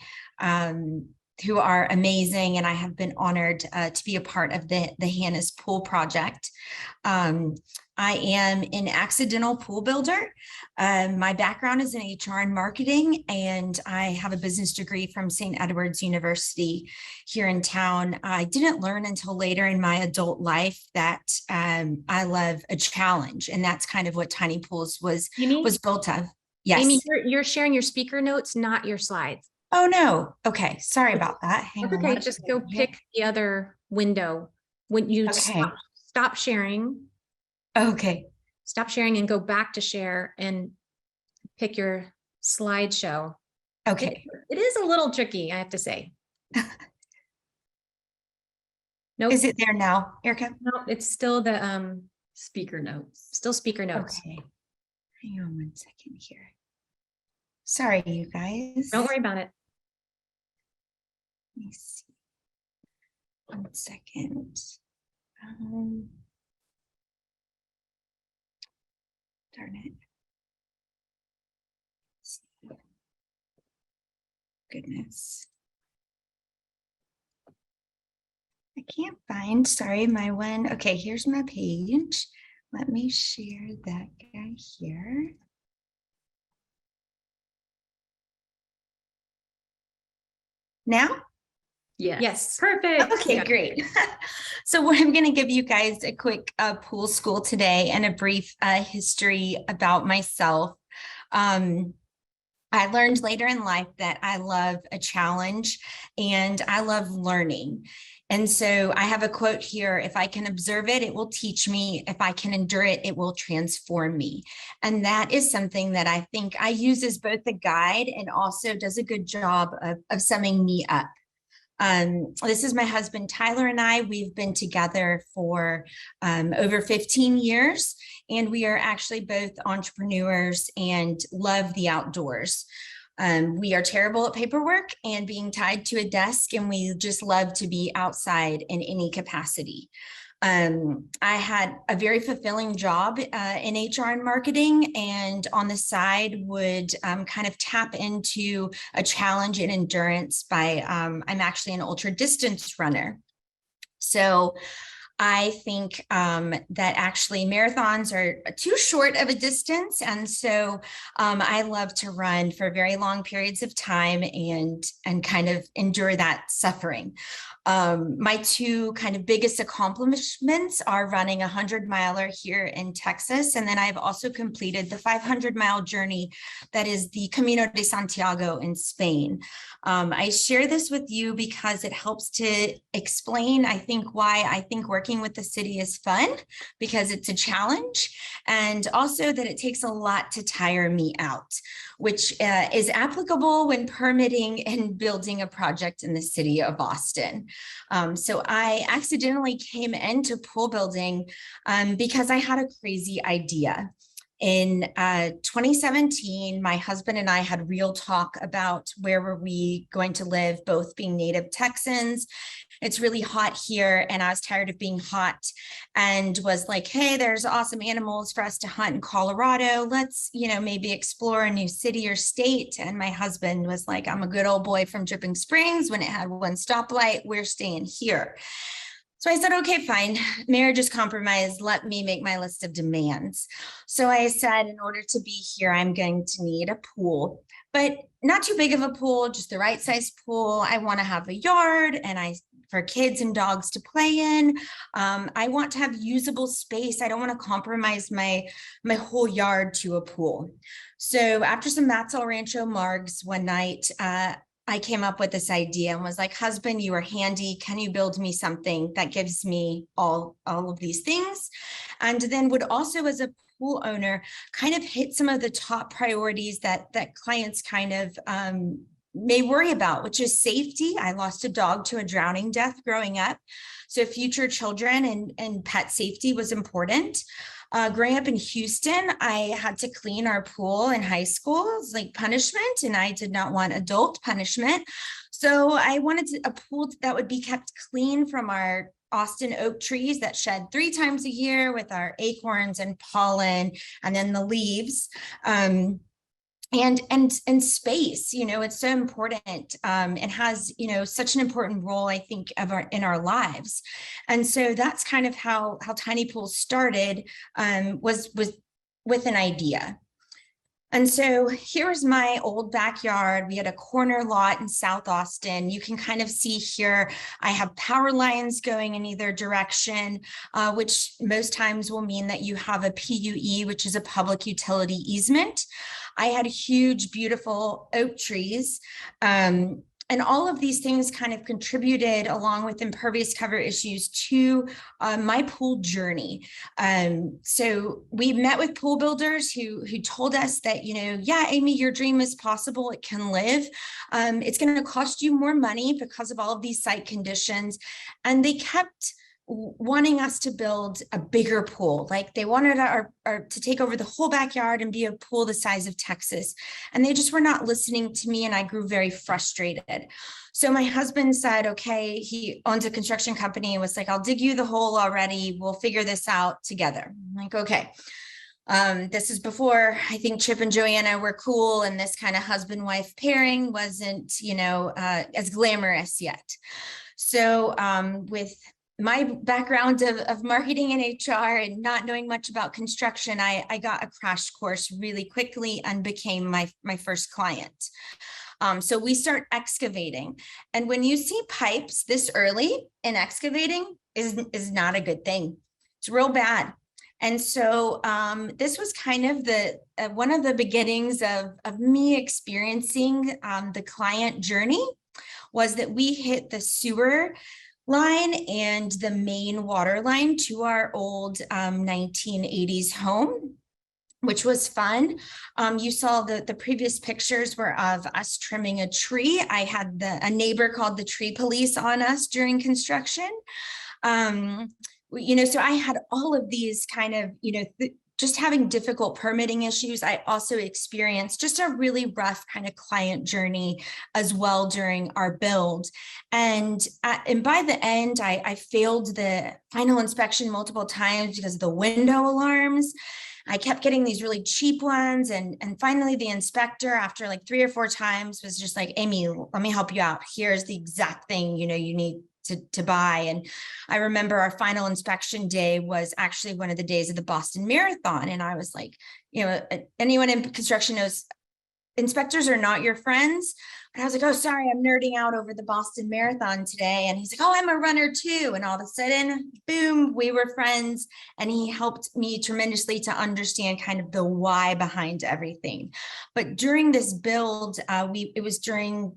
who are amazing, and I have been honored to be a part of the Hannah's Pool Project. I am an accidental pool builder. My background is in HR and marketing, and I have a business degree from St. Edward's University here in town. I didn't learn until later in my adult life that I love a challenge, and that's kind of what Tiny Pools was built of. Yes. Amy, you're sharing your speaker notes, not your slides. Oh, no. Okay. Sorry about that. Hang on. Okay, just go pick the other window. When you stop sharing. Okay. Stop sharing and go back to share and pick your slideshow. Okay. It is a little tricky, I have to say. No, Is it there now, Erica? no, it's still the Speaker notes. still speaker notes. Okay. Hang on 1 second here. Sorry, you guys. Don't worry about it. Let me see. 1 second. Darn it. Goodness. I can't find, sorry, my one. Okay, here's my page. Let me share that guy here. Now? Yes. Perfect. Okay, Yeah. great. So I'm going to give you guys a quick pool school today and a brief history about myself. I learned later in life that I love a challenge and I love learning. And so I have a quote here: if I can observe it, it will teach me. If I can endure it, it will transform me. And that is something that I think I use as both a guide and also does a good job of summing me up. This is my husband, Tyler, and I. We've been together for over 15 years, and we are actually both entrepreneurs and love the outdoors. We are terrible at paperwork and being tied to a desk, and we just love to be outside in any capacity. I had a very fulfilling job in HR and marketing, and on the side would kind of tap into a challenge and endurance by, I'm actually an ultra distance runner. So I think that actually marathons are too short of a distance. And so I love to run for very long periods of time and kind of endure that suffering. My two kind of biggest accomplishments are running a 100-miler here in Texas. And then I've also completed the 500-mile journey that is the Camino de Santiago in Spain. I share this with you because it helps to explain, I think, why I think working with the city is fun, because it's a challenge, and also that it takes a lot to tire me out, which is applicable when permitting and building a project in the city of Austin. So I accidentally came into pool building because I had a crazy idea. In 2017, my husband and I had real talk about where were we going to live, both being native Texans. It's really hot here and I was tired of being hot, and was like, hey, there's awesome animals for us to hunt in Colorado. Let's, maybe explore a new city or state. And my husband was like, I'm a good old boy from Dripping Springs. When it had one stoplight, we're staying here. So I said, okay, fine. Marriage is compromised. Let me make my list of demands. So I said, in order to be here, I'm going to need a pool, but not too big of a pool, just the right size pool. I want to have a yard and for kids and dogs to play in. I want to have usable space. I don't want to compromise my whole yard to a pool. So after some Matt's El Rancho margs one night, I came up with this idea and was like, husband, you are handy. Can you build me something that gives me all of these things? And then would also, as a pool owner, kind of hit some of the top priorities that clients kind of may worry about, which is safety. I lost a dog to a drowning death growing up. So future children and pet safety was important. Growing up in Houston, I had to clean our pool in high school. It was like punishment, and I did not want adult punishment. So I wanted a pool that would be kept clean from our Austin oak trees that shed 3 times a year with our acorns and pollen, and then the leaves. And space, it's so important. It has, such an important role, I think, in our lives. And so that's kind of how Tiny Pools started, was with an idea. And so here's my old backyard. We had a corner lot in South Austin. You can kind of see here, I have power lines going in either direction, which most times will mean that you have a PUE, which is a public utility easement. I had huge, beautiful oak trees. And all of these things kind of contributed, along with impervious cover issues, to my pool journey. So we met with pool builders who told us that, yeah, Amy, your dream is possible. It can live. It's going to cost you more money because of all of these site conditions. And they kept wanting us to build a bigger pool. Like they wanted our to take over the whole backyard and be a pool the size of Texas. And they just were not listening to me, and I grew very frustrated. So my husband said, okay, he owns a construction company, and was like, I'll dig you the hole already. We'll figure this out together. I'm like, okay. This is before I think Chip and Joanna were cool, and this kind of husband-wife pairing wasn't, as glamorous yet. So with my background of marketing and HR and not knowing much about construction, I got a crash course really quickly and became my first client. So we start excavating. And when you see pipes this early in excavating is not a good thing. It's real bad. And so this was kind of one of the beginnings of me experiencing the client journey, was that we hit the sewer line and the main water line to our old 1980s home, which was fun. You saw the previous pictures were of us trimming a tree. I had a neighbor called the tree police on us during construction. So I had all of these kind of, just having difficult permitting issues. I also experienced just a really rough kind of client journey as well during our build. And by the end, I failed the final inspection multiple times because of the window alarms. I kept getting these really cheap ones. And finally, the inspector, after like 3 or 4 times, was just like, Amy, let me help you out. Here's the exact thing, you need to buy. And I remember our final inspection day was actually one of the days of the Boston Marathon. And I was like, anyone in construction knows inspectors are not your friends. And I was like, oh, sorry, I'm nerding out over the Boston Marathon today. And he's like, oh, I'm a runner too. And all of a sudden, boom, we were friends. And he helped me tremendously to understand kind of the why behind everything. But during this build, it was during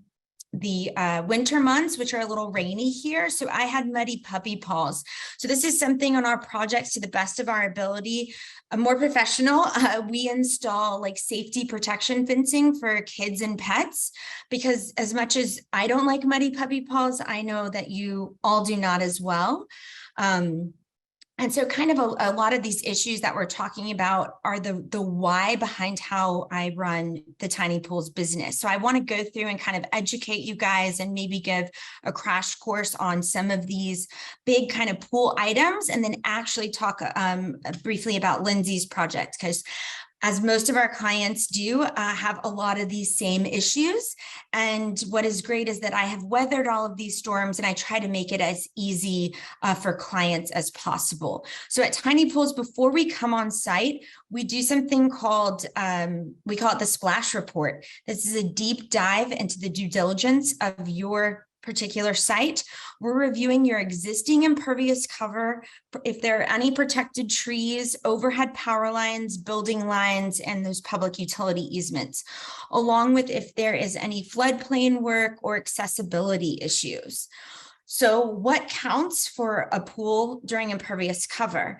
the winter months, which are a little rainy here. So I had muddy puppy paws. So this is something on our projects to the best of our ability. More professional, we install like safety protection fencing for kids and pets, because as much as I don't like muddy puppy paws, I know that you all do not as well. And so kind of a lot of these issues that we're talking about are the why behind how I run the Tiny Pools business. So I want to go through and kind of educate you guys and maybe give a crash course on some of these big kind of pool items, and then actually talk briefly about Lindsay's project, because as most of our clients do, have a lot of these same issues. And what is great is that I have weathered all of these storms, and I try to make it as easy for clients as possible. So at Tiny Pools, before we come on site, we do something called, we call it the splash report. This is a deep dive into the due diligence of your particular site. We're reviewing your existing impervious cover, if there are any protected trees, overhead power lines, building lines, and those public utility easements, along with if there is any floodplain work or accessibility issues. So what counts for a pool during impervious cover?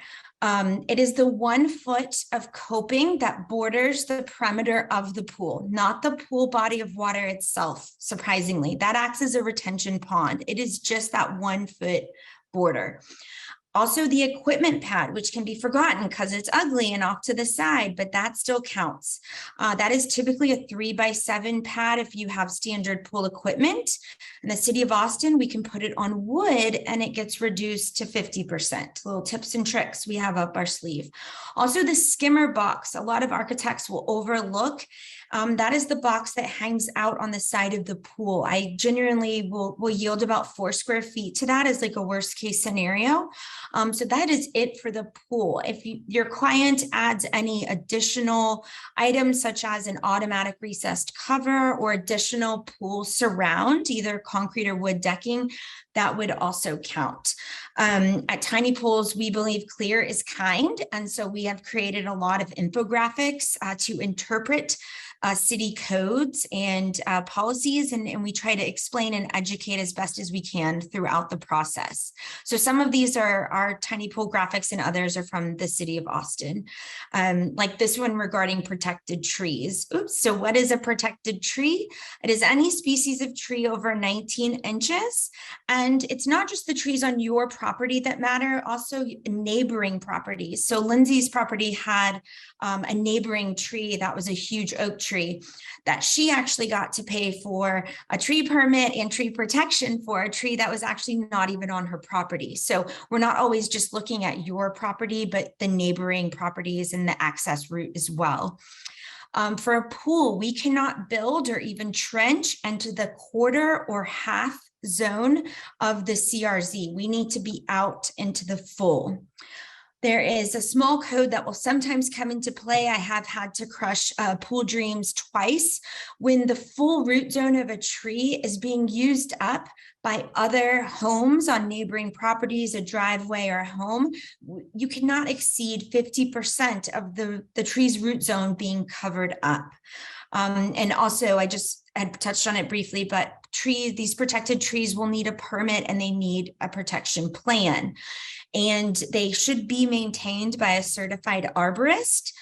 It is the 1 foot of coping that borders the perimeter of the pool, not the pool body of water itself. Surprisingly, that acts as a retention pond. It is just that 1 foot border. Also, the equipment pad, which can be forgotten because it's ugly and off to the side, but that still counts. That is typically a 3x7 pad if you have standard pool equipment. In the city of Austin, we can put it on wood and it gets reduced to 50%. Little tips and tricks we have up our sleeve. Also, the skimmer box, a lot of architects will overlook. That is the box that hangs out on the side of the pool. I genuinely will yield about 4 square feet to that as like a worst case scenario. So that is it for the pool. If your client adds any additional items, such as an automatic recessed cover or additional pool surround, either concrete or wood decking, that would also count. At Tiny Pools, we believe clear is kind. And so we have created a lot of infographics to interpret city codes and policies, and we try to explain and educate as best as we can throughout the process. So some of these are our Tiny Pool graphics and others are from the city of Austin. Like this one regarding protected trees. Oops, so what is a protected tree? It is any species of tree over 19 inches. And it's not just the trees on your property that matter, also neighboring properties. So Lindsay's property had a neighboring tree that was a huge oak tree that she actually got to pay for a tree permit and tree protection for a tree that was actually not even on her property. So we're not always just looking at your property, but the neighboring properties and the access route as well. For a pool, we cannot build or even trench into the quarter or half zone of the CRZ. We need to be out into the full. There is a small code that will sometimes come into play. I have had to crush pool dreams twice when the full root zone of a tree is being used up by other homes on neighboring properties, a driveway or a home. You cannot exceed 50% of the tree's root zone being covered up. And also, I just had touched on it briefly, but these protected trees will need a permit and they need a protection plan. And they should be maintained by a certified arborist.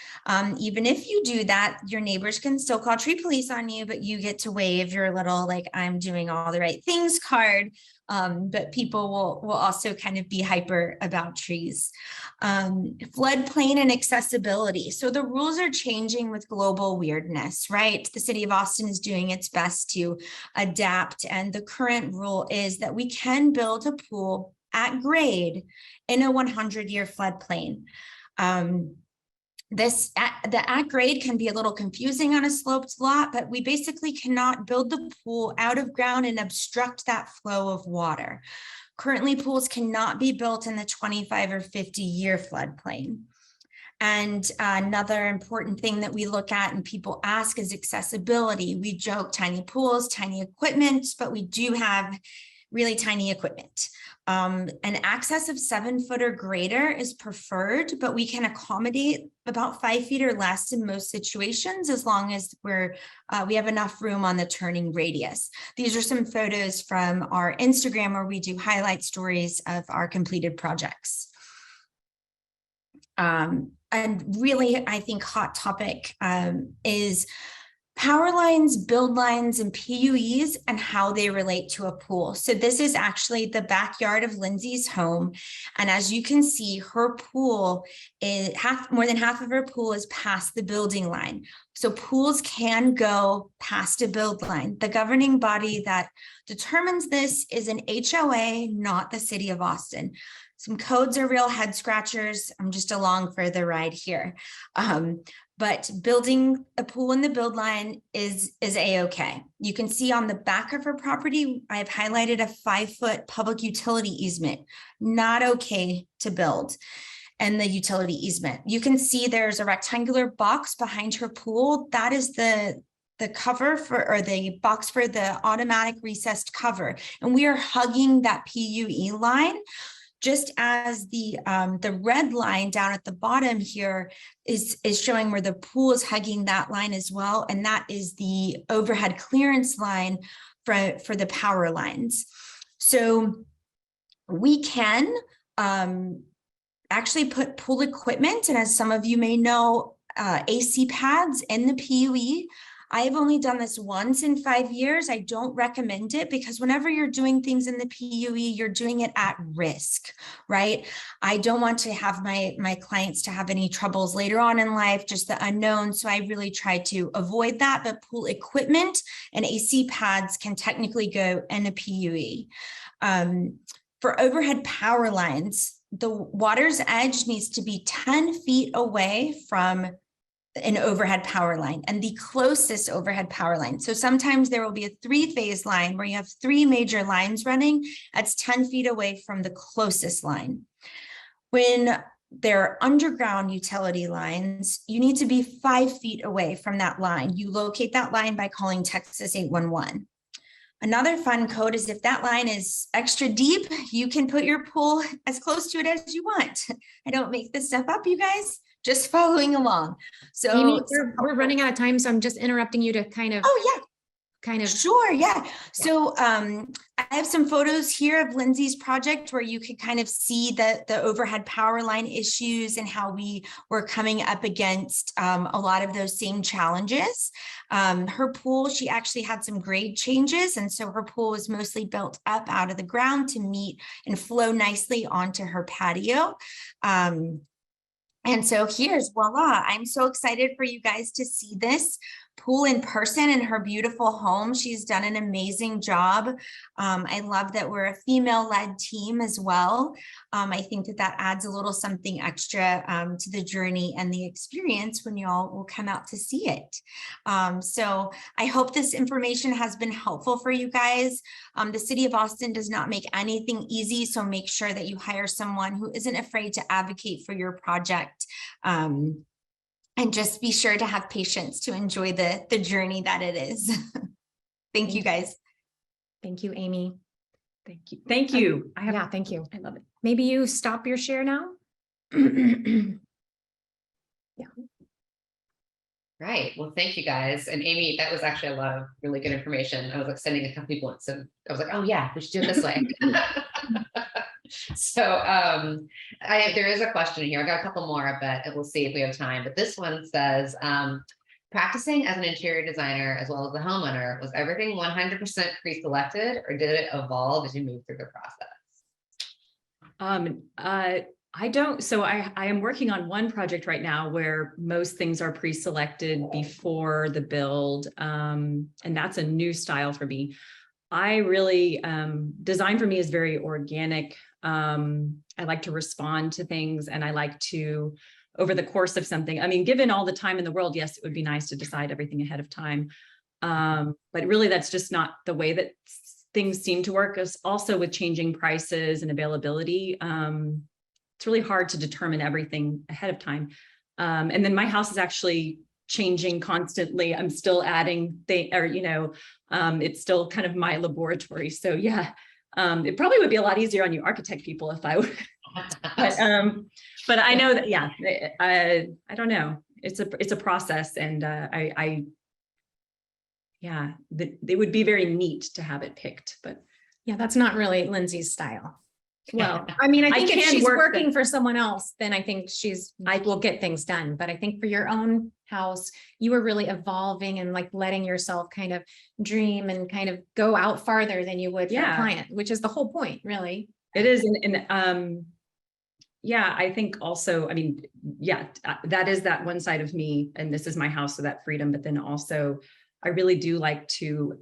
Even if you do that, your neighbors can still call tree police on you, but you get to wave your little, like, I'm doing all the right things card. But people will also kind of be hyper about trees. Floodplain and accessibility. So the rules are changing with global weirdness, right? The city of Austin is doing its best to adapt. And the current rule is that we can build a pool at grade in a 100-year floodplain. The at grade can be a little confusing on a sloped lot, but we basically cannot build the pool out of ground and obstruct that flow of water. Currently, pools cannot be built in the 25 or 50-year floodplain. And another important thing that we look at and people ask is accessibility. We joke tiny pools, tiny equipment, but we do have really tiny equipment. An access of 7 foot or greater is preferred, but we can accommodate about 5 feet or less in most situations, as long as we have enough room on the turning radius. These are some photos from our Instagram where we do highlight stories of our completed projects. And really, I think hot topic is power lines, build lines, and PUEs and how they relate to a pool. So this is actually the backyard of Lindsay's home. And as you can see, her pool is more than half of her pool is past the building line. So pools can go past a build line. The governing body that determines this is an HOA, not the city of Austin. Some codes are real head scratchers. I'm just along for the ride here. But building a pool in the build line is A-okay. You can see on the back of her property, I've highlighted a 5 foot public utility easement, not okay to build. And the utility easement, you can see there's a rectangular box behind her pool. That is the cover for, or the box for the automatic recessed cover. And we are hugging that PUE line. Just as the red line down at the bottom here is showing where the pool is hugging that line as well. And that is the overhead clearance line for the power lines. So we can actually put pool equipment, and as some of you may know, AC pads in the PUE. I have only done this once in 5 years. I don't recommend it because whenever you're doing things in the PUE, you're doing it at risk, right? I don't want to have my clients to have any troubles later on in life, just the unknown. So I really try to avoid that, but pool equipment and AC pads can technically go in a PUE. For overhead power lines, the water's edge needs to be 10 feet away from an overhead power line and the closest overhead power line. So sometimes there will be a 3-phase line where you have 3 major lines running. That's 10 feet away from the closest line. When there are underground utility lines, you need to be 5 feet away from that line. You locate that line by calling Texas 811. Another fun code is if that line is extra deep, you can put your pool as close to it as you want. I don't make this stuff up, you guys. Just following along. So Amy, we're running out of time, so I'm just interrupting you to kind of. Oh yeah. Of. Sure, yeah. So I have some photos here of Lindsay's project where you can kind of see the overhead power line issues and how we were coming up against a lot of those same challenges. Her pool, she actually had some grade changes, and so her pool was mostly built up out of the ground to meet and flow nicely onto her patio. And so here's voila. I'm so excited for you guys to see this pool in person in her beautiful home. She's done an amazing job. I love that we're a female-led team as well. I think that adds a little something extra to the journey and the experience when y'all will come out to see it. So I hope this information has been helpful for you guys. The city of Austin does not make anything easy, so make sure that you hire someone who isn't afraid to advocate for your project. And just be sure to have patience to enjoy the journey that it is. Thank you guys. Thank you, Amy. Thank you. Thank you. Yeah, thank you. I love it. Maybe you stop your share now. Yeah. Right. Well, thank you guys. And Amy, that was actually a lot of really good information. I was like sending a couple people, so I was like, oh yeah, we should do it this way. So there is a question here. I got a couple more, but we'll see if we have time. But this one says, practicing as an interior designer as well as a homeowner, was everything 100% pre-selected, or did it evolve as you move through the process? I don't. So I am working on one project right now where most things are pre-selected before the build. And that's a new style for me. I really, design for me is very organic. I like to respond to things, and I like to, over the course of something, I mean, given all the time in the world, yes, it would be nice to decide everything ahead of time. But really, that's just not the way that things seem to work is also with changing prices and availability. It's really hard to determine everything ahead of time. And then my house is actually changing constantly. I'm still adding things, or, it's still kind of my laboratory. So yeah, it probably would be a lot easier on you architect people if I would, but I know that, yeah, I don't know. It's a process, and it would be very neat to have it picked, but Yeah, that's not really Lindsay's style. well, I mean, I I think if can she's work working for someone else, then I think I will get things done. But I think for your own house, you were really evolving and like letting yourself kind of dream and kind of go out farther than you would for a Yeah. client, which is the whole point, really. it is. Yeah, I think also, I mean, yeah, that is that one side of me, and this is my house, so that freedom, but then also I really do like to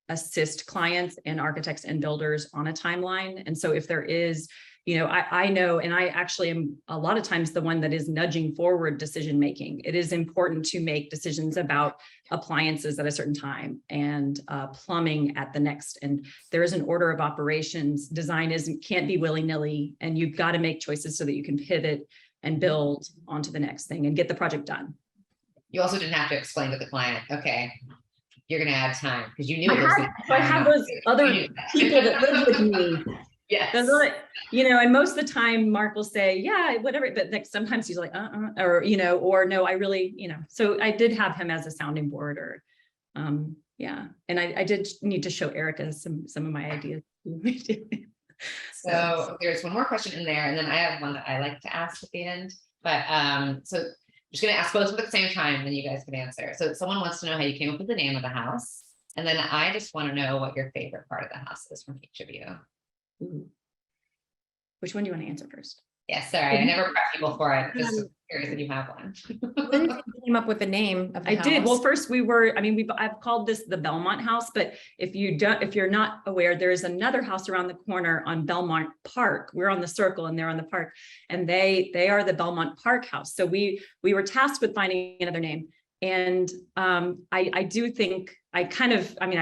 assist clients and architects and builders on a timeline. And so if there is, I know, and I actually am a lot of times the one that is nudging forward decision-making. It is important to make decisions about appliances at a certain time and plumbing at the next. And there is an order of operations. Design can't be willy-nilly, and you've got to make choices so that you can pivot and build onto the next thing and get the project done. You also didn't have to explain to the client, okay, you're gonna add time, because you knew. I have those other people that live with me. Yes. And most of the time Mark will say, yeah, whatever, but sometimes he's like, or no, I really, so I did have him as a sounding board, or, yeah. And I did need to show Erica some of my ideas. So there's one more question in there, and then I have one that I like to ask at the end, but, so I'm just gonna ask both at the same time, and then you guys can answer. So someone wants to know how you came up with the name of the house, and then I just want to know what your favorite part of the house is from each of you. Ooh. Which one do you want to answer first? Yes, sorry, I never prep people for it. Just curious if you have one. Lindsay came up with the name of the I house. did. Well, first I've called this the Belmont House, but if you're not aware, there is another house around the corner on Belmont Park. We're on the circle and they're on the park, and they are the Belmont Park House. So we were tasked with finding another name. And I do think I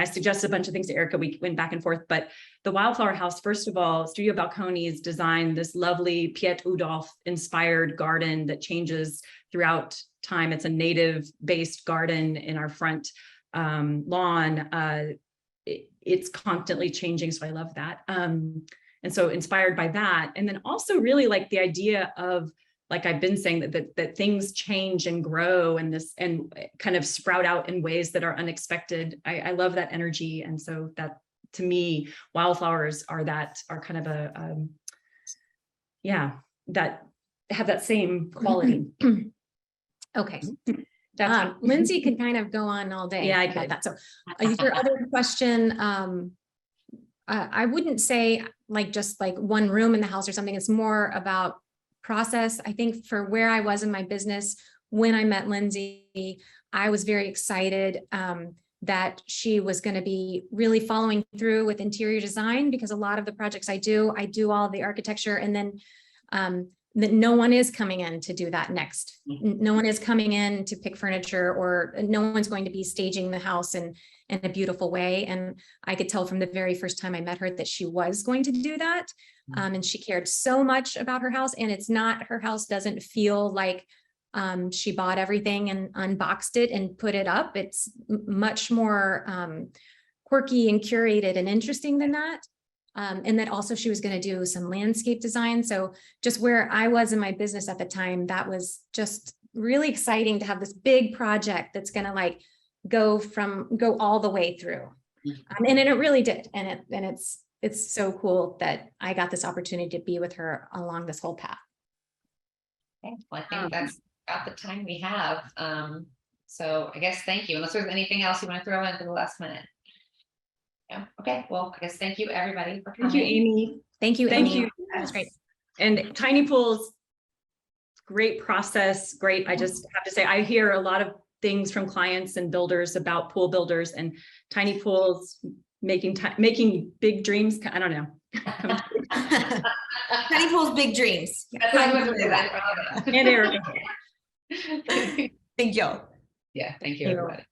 suggested a bunch of things to Erica. We went back and forth, but the Wildflower House, first of all, Studio Balcones designed this lovely Piet Oudolph inspired garden that changes throughout time. It's a native based garden in our front lawn. It's constantly changing, so I love that. And so inspired by that, and then also really like the idea of, like I've been saying, that things change and grow and kind of sprout out in ways that are unexpected. I love that energy. And so that, to me, wildflowers are kind of that have that same quality. Okay. That's Lindsay could kind of go on all day. Yeah, I about could. that. So your other question, I wouldn't say just one room in the house or something. It's more about process. I think for where I was in my business when I met Lindsay, I was very excited that she was going to be really following through with interior design, because a lot of the projects I do all the architecture, and then that no one is coming in to do that next. No one is coming in to pick furniture, or no one's going to be staging the house in a beautiful way. And I could tell from the very first time I met her that she was going to do that. And she cared so much about her house, and her house doesn't feel like she bought everything and unboxed it and put it up. It's much more quirky and curated and interesting than that. And that also she was going to do some landscape design. So just where I was in my business at the time, that was just really exciting to have this big project that's going to go all the way through. And it really did. And it's so cool that I got this opportunity to be with her along this whole path. Okay, well, I think that's about the time we have. So I guess thank you. Unless there's anything else you want to throw in for the last minute. Yeah. Okay. Well, I guess thank you everybody for coming. Thank you, Amy. Thank you, Thank Amy. you. That was great. And tiny pools, great process. Great. I just have to say, I hear a lot of things from clients and builders about pool builders, and tiny pools making big dreams. I don't know. Tiny pools, big dreams. And Erica. Thank you. Yeah. Thank you, everybody.